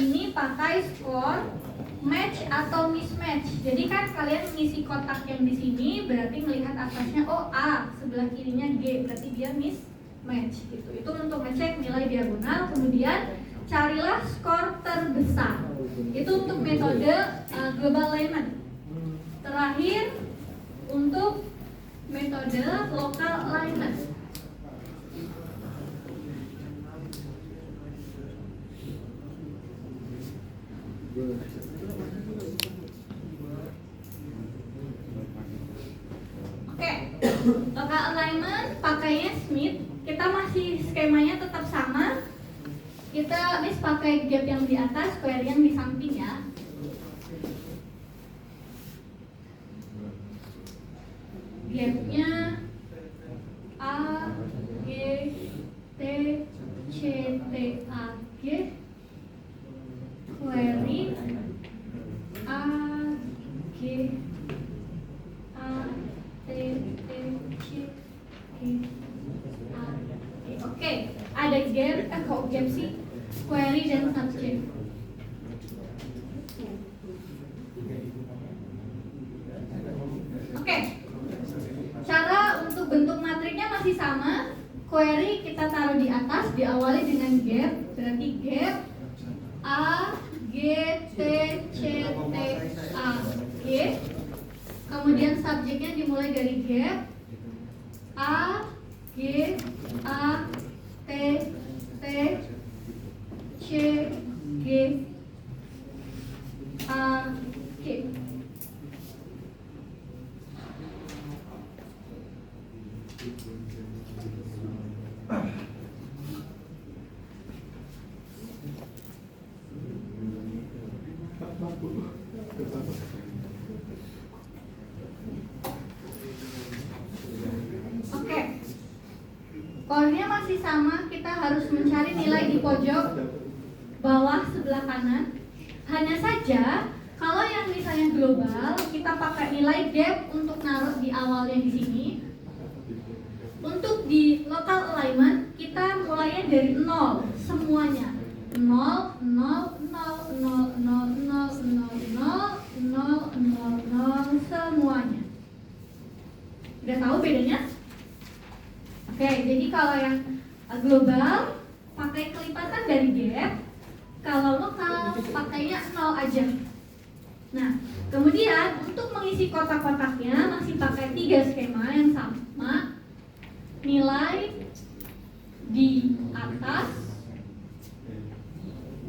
A: Ini pakai skor match atau mismatch. Jadi kan kalian mengisi kotak yang di sini, berarti melihat atasnya oh A, sebelah kirinya G, berarti dia mismatch gitu. Itu untuk ngecek nilai diagonal. Kemudian carilah skor terbesar. Itu untuk metode global alignment. Terakhir untuk metode local alignment. Oke, local alignment pakainya Smith. Kita masih skemanya tetap sama. Kita pakai gap yang di atas, square yang di samping ya. Gapnya A, G, T, C, T, A, G. Query A, G, A, T, T, C, G, A, G. Oke, ada gap, kok gap sih? Query dan subject. Oke. Cara untuk bentuk matriknya masih sama. Query kita taruh di atas, diawali dengan gap, berarti gap A, G, T, C, T, A, G. Kemudian subjeknya dimulai dari gap A, G, A, T, T, C, G, A, G. Oke, core-nya masih sama, kita harus mencari nilai di pojok bawah sebelah kanan. Hanya saja kalau yang misalnya global, kita pakai nilai gap untuk naruh di awalnya di sini. Untuk di local alignment, kita mulainya dari 0 semuanya. 0, 0, 0, 0, 0, 0, 0, 0, 0, semuanya. Udah tahu bedanya? Oke, jadi kalau yang global pakai kelipatan dari gap, kalau lokal pakainya 0 aja. Nah, kemudian untuk mengisi kotak-kotaknya masih pakai 3 skema yang sama. Nilai di atas,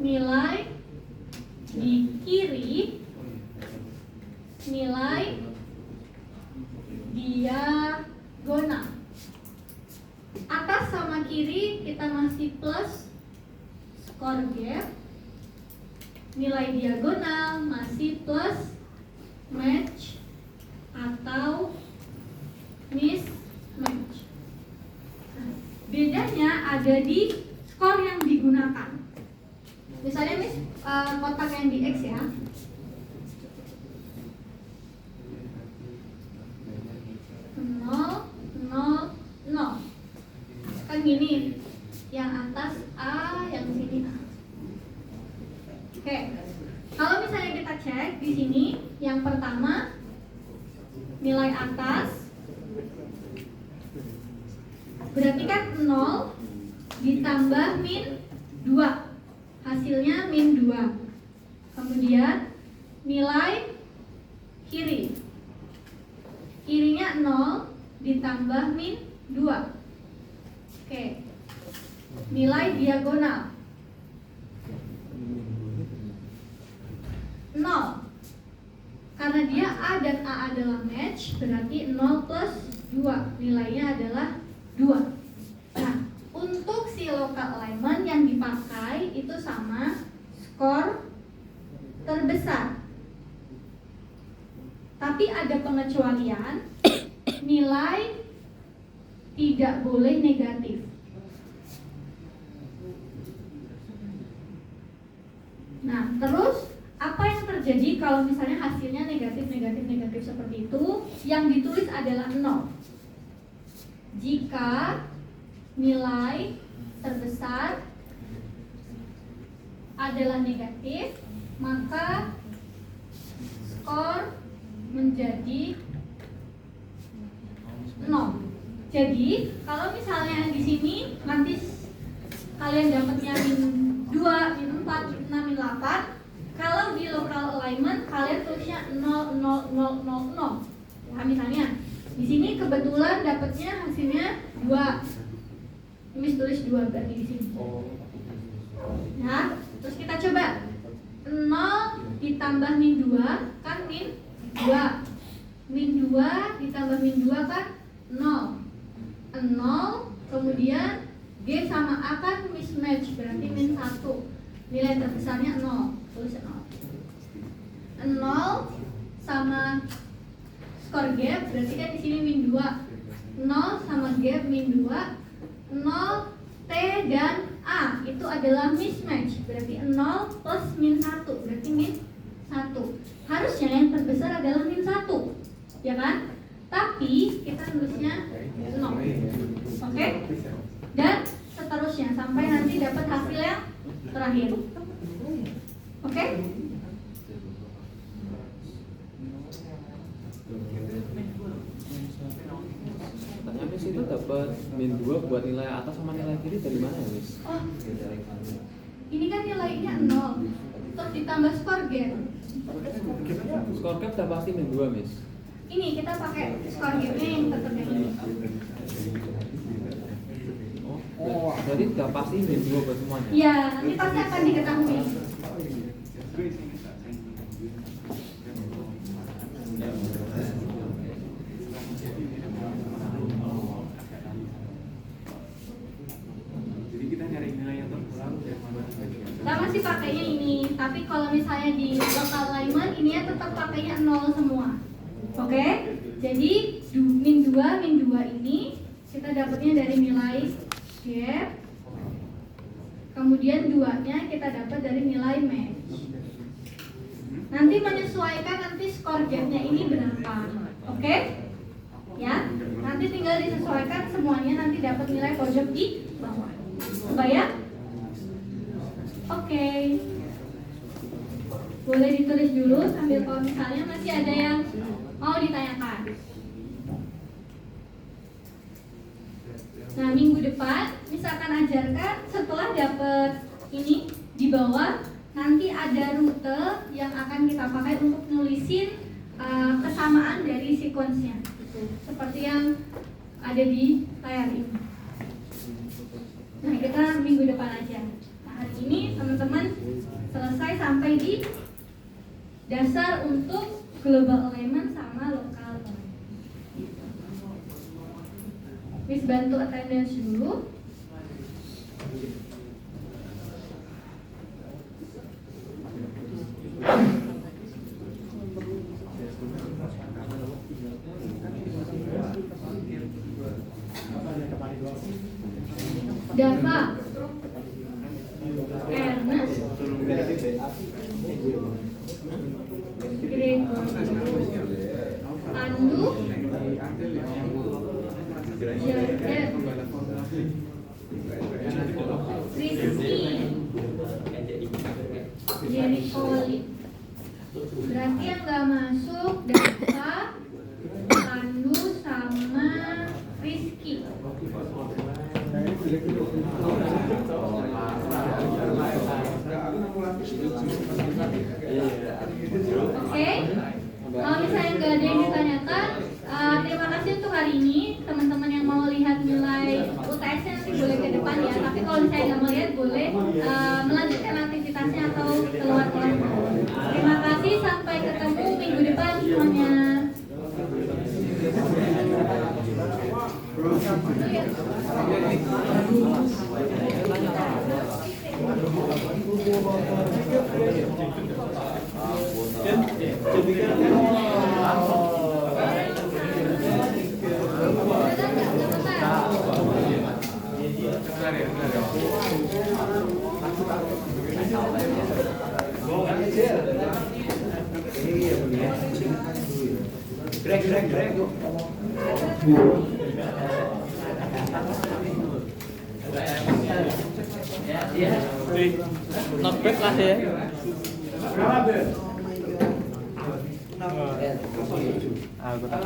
A: nilai di kiri, nilai diagonal. Atas sama kiri kita masih plus skor gap, nilai diagonal masih plus match atau mismatch. Bedanya ada di skor yang digunakan. Misalnya kotak yang di X ya. Nol, nol, nol. Kan gini. Yang atas A, yang sini A. Oke. Kalau misalnya kita cek di sini, yang pertama nilai atas berarti kan 0 ditambah min 2, hasilnya min 2. Kemudian nilai kiri, kirinya 0 ditambah min 2. Oke, nilai diagonal 0. Karena dia A dan A adalah match, berarti 0 plus 2, nilainya adalah 2. Nah, untuk si local alignment yang dipakai itu sama skor terbesar. Tapi ada pengecualian, nilai tidak boleh negatif. Nah, terus apa yang terjadi kalau misalnya hasilnya negatif seperti itu? Yang ditulis adalah 0. Jika nilai terbesar adalah negatif, maka skor menjadi 0. Jadi, kalau misalnya di sini nanti kalian dapatnya min 2, min 4, min 6, min 8, kalau di local alignment kalian tulisnya 0, 0, 0, 0, 0. Nah, misalnya di sini kebetulan dapatnya hasilnya 2. Ini tulis 2 berarti di sini. Nah, terus kita coba 0 ditambah min 2 kan min 2. Min 2 ditambah min 2 kan 0. 0 kemudian G sama A kan mismatch berarti min 1. Nilai terbesarnya 0. Tulis 0. 0 sama skor gap berarti kan di sini min 2. 0 sama gap min 2. 0 T dan A itu adalah mismatch berarti 0 plus min 1 berarti min 1. Harusnya yang terbesar adalah min 1, ya kan? Tapi kita tulisnya 0. Oke? Dan seterusnya sampai nanti dapat hasil yang terakhir. Oke?
F: Katanya Miss itu dapat min 2 buat nilai atas sama nilai kiri dari mana ya Miss?
A: Oh, ini kan nilainya 0. Terus ditambah skor gap.
F: Skor gap udah pasti min 2 Miss.
A: Ini kita pakai skor gapnya yang tetap yang ini.
F: Oh, berarti udah pasti min 2 buat semuanya?
A: Ya, nanti pasti akan diketahui.
B: Jadi kita nyari nilai yang terkurang dari mana saja.
A: Kita masih pakainya ini, tapi kalau misalnya di local alignment ini ya tetap pakainya 0 semua. Oke? Jadi min 2 ini kita dapatnya dari nilai gap. Kemudian 2-nya kita dapat dari nilai match. Nanti menyesuaikan nanti skor gapnya ini berapa. Oke? Ya, nanti tinggal disesuaikan semuanya nanti dapat nilai pojok di bawah. Kebayang? Oke. Boleh ditulis dulu sambil kalau misalnya masih ada yang mau ditanyakan. Nah, minggu depan misalkan ajarkan setelah dapat ini di bawah nanti ada rute yang akan kita pakai untuk nulisin kesamaan dari sequence-nya. Seperti yang ada di layar ini. Nah, kita minggu depan aja. Nah, hari ini teman-teman selesai sampai di dasar untuk global alignment sama lokal alignment. Miss bantu attendance dulu. Dava, Ernest, Gregor, Andu, Jaden, Rizky, Jerry Oli. Berarti yang gak masuk Dava, Andu sama Rizky. Oke, kalau misalnya nggak ada yang ditanyakan, terima kasih untuk hari ini. Teman-teman yang mau lihat nilai UTS nanti boleh ke depan ya. Tapi kalau misalnya nggak mau lihat, boleh melanjutkan aktivitasnya atau keluar kelas. Terima kasih, sampai ketemu minggu depan semuanya.
F: Not bad lah ya.
E: Aku tak